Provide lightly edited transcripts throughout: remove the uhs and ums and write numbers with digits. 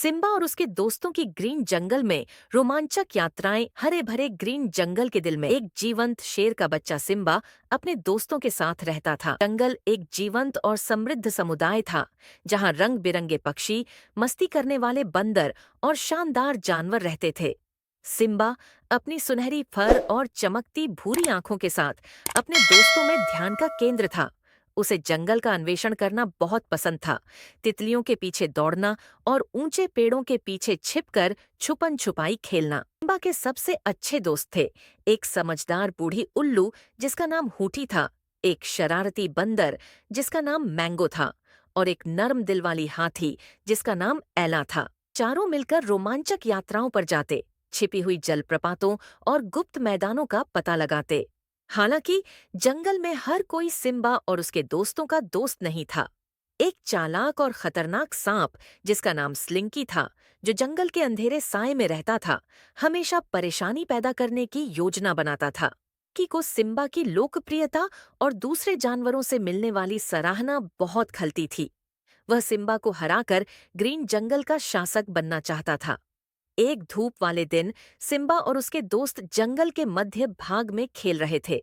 Simba और उसके दोस्तों की ग्रीन जंगल में रोमांचक यात्राएं। हरे भरे ग्रीन जंगल के दिल में एक जीवंत शेर का बच्चा सिम्बा अपने दोस्तों के साथ रहता था। जंगल एक जीवंत और समृद्ध समुदाय था, जहां रंग बिरंगे पक्षी, मस्ती करने वाले बंदर और शानदार जानवर रहते थे। सिम्बा अपनी सुनहरी फर और चमकती भूरी आंखों के साथ अपने दोस्तों में ध्यान का केंद्र था। उसे जंगल का अन्वेषण करना बहुत पसंद था। तितलियों के पीछे दौड़ना और ऊंचे पेड़ों के पीछे छिपकर छुपन छुपाई खेलना। सिम्बा के सबसे अच्छे दोस्त थे एक समझदार बूढ़ी उल्लू जिसका नाम हूटी था, एक शरारती बंदर जिसका नाम मैंगो था और एक नर्म दिल वाली हाथी जिसका नाम एला था। चारों मिलकर रोमांचक यात्राओं पर जाते, छिपी हुई जलप्रपातों और गुप्त मैदानों का पता लगाते। हालांकि जंगल में हर कोई सिम्बा और उसके दोस्तों का दोस्त नहीं था। एक चालाक और खतरनाक सांप जिसका नाम स्लिंकी था, जो जंगल के अंधेरे साए में रहता था, हमेशा परेशानी पैदा करने की योजना बनाता था। की को सिम्बा की लोकप्रियता और दूसरे जानवरों से मिलने वाली सराहना बहुत खलती थी। वह सिम्बा को हराकर ग्रीन जंगल का शासक बनना चाहता था। एक धूप वाले दिन सिम्बा और उसके दोस्त जंगल के मध्य भाग में खेल रहे थे।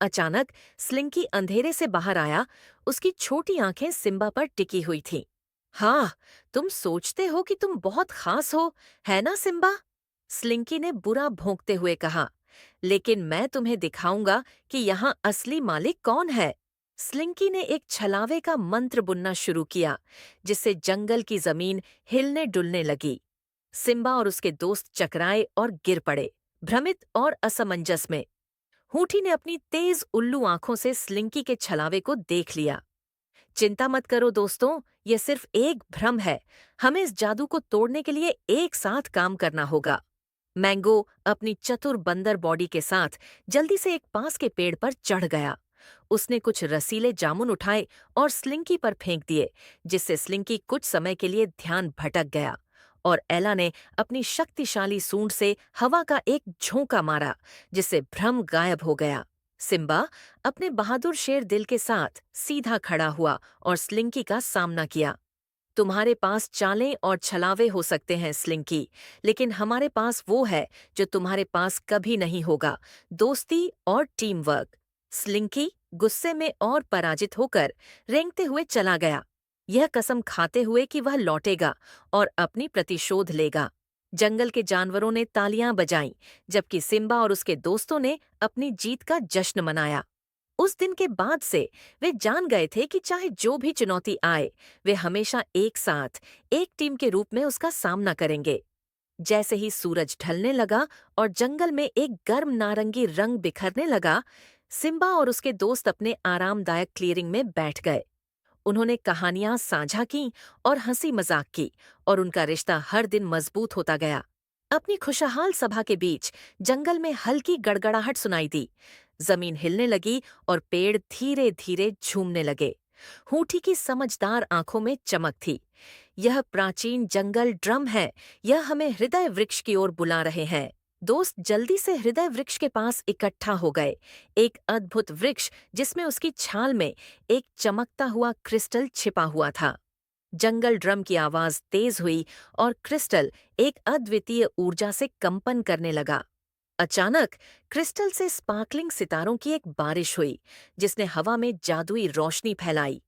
अचानक स्लिंकी अंधेरे से बाहर आया। उसकी छोटी आंखें सिम्बा पर टिकी हुई थीं। हाँ, तुम सोचते हो कि तुम बहुत खास हो, है ना सिम्बा? स्लिंकी ने बुरा भौंकते हुए कहा। लेकिन मैं तुम्हें दिखाऊंगा कि यहाँ असली मालिक कौन है। स्लिंकी ने एक छलावे का मंत्र बुनना शुरू किया, जिससे जंगल की जमीन हिलने डुलने लगी। सिम्बा और उसके दोस्त चकराए और गिर पड़े, भ्रमित और असमंजस में। हूठी ने अपनी तेज उल्लू आंखों से स्लिंकी के छलावे को देख लिया। चिंता मत करो दोस्तों, यह सिर्फ एक भ्रम है। हमें इस जादू को तोड़ने के लिए एक साथ काम करना होगा। मैंगो अपनी चतुर बंदर बॉडी के साथ जल्दी से एक पास के पेड़ पर चढ़ गया। उसने कुछ रसीले जामुन उठाए और स्लिंकी पर फेंक दिए, जिससे स्लिंकी कुछ समय के लिए ध्यान भटक गया। और एला ने अपनी शक्तिशाली सूंड से हवा का एक झोंका मारा, जिससे भ्रम गायब हो गया। सिम्बा अपने बहादुर शेर दिल के साथ सीधा खड़ा हुआ और स्लिंकी का सामना किया। तुम्हारे पास चालें और छलावे हो सकते हैं स्लिंकी, लेकिन हमारे पास वो है जो तुम्हारे पास कभी नहीं होगा, दोस्ती और टीम वर्क। स्लिंकी गुस्से में और पराजित होकर रेंगते हुए चला गया, यह कसम खाते हुए कि वह लौटेगा और अपनी प्रतिशोध लेगा। जंगल के जानवरों ने तालियां बजाईं, जबकि सिम्बा और उसके दोस्तों ने अपनी जीत का जश्न मनाया। उस दिन के बाद से वे जान गए थे कि चाहे जो भी चुनौती आए, वे हमेशा एक साथ, एक टीम के रूप में उसका सामना करेंगे। जैसे ही सूरज ढलने लगा और जंगल में एक गर्म नारंगी रंग बिखरने लगा, सिम्बा और उसके दोस्त अपने आरामदायक क्लीयरिंग में बैठ गए। उन्होंने कहानियां साझा की और हंसी मजाक की, और उनका रिश्ता हर दिन मजबूत होता गया। अपनी खुशहाल सभा के बीच जंगल में हल्की गड़गड़ाहट सुनाई दी। जमीन हिलने लगी और पेड़ धीरे धीरे झूमने लगे। हूठी की समझदार आंखों में चमक थी। यह प्राचीन जंगल ड्रम है, यह हमें हृदय वृक्ष की ओर बुला रहे हैं। दोस्त जल्दी से हृदय वृक्ष के पास इकट्ठा हो गए, एक अद्भुत वृक्ष जिसमें उसकी छाल में एक चमकता हुआ क्रिस्टल छिपा हुआ था। जंगल ड्रम की आवाज तेज हुई और क्रिस्टल एक अद्वितीय ऊर्जा से कंपन करने लगा। अचानक क्रिस्टल से स्पार्कलिंग सितारों की एक बारिश हुई, जिसने हवा में जादुई रोशनी फैलाई।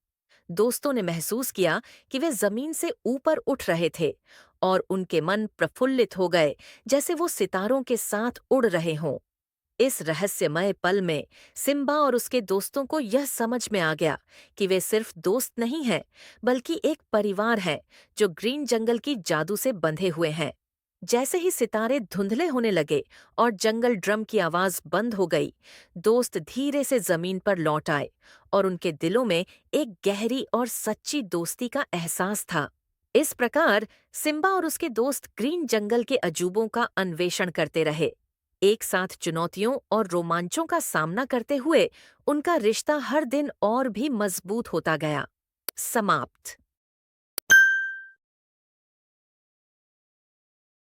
दोस्तों ने महसूस किया कि वे जमीन से ऊपर उठ रहे थे और उनके मन प्रफुल्लित हो गए, जैसे वो सितारों के साथ उड़ रहे हों। इस रहस्यमय पल में सिम्बा और उसके दोस्तों को यह समझ में आ गया कि वे सिर्फ दोस्त नहीं हैं, बल्कि एक परिवार है जो ग्रीन जंगल की जादू से बंधे हुए हैं। जैसे ही सितारे धुंधले होने लगे और जंगल ड्रम की आवाज बंद हो गई, दोस्त धीरे से जमीन पर लौट आए और उनके दिलों में एक गहरी और सच्ची दोस्ती का एहसास था। इस प्रकार सिम्बा और उसके दोस्त ग्रीन जंगल के अजूबों का अन्वेषण करते रहे, एक साथ चुनौतियों और रोमांचों का सामना करते हुए। उनका रिश्ता हर दिन और भी मजबूत होता गया। समाप्त।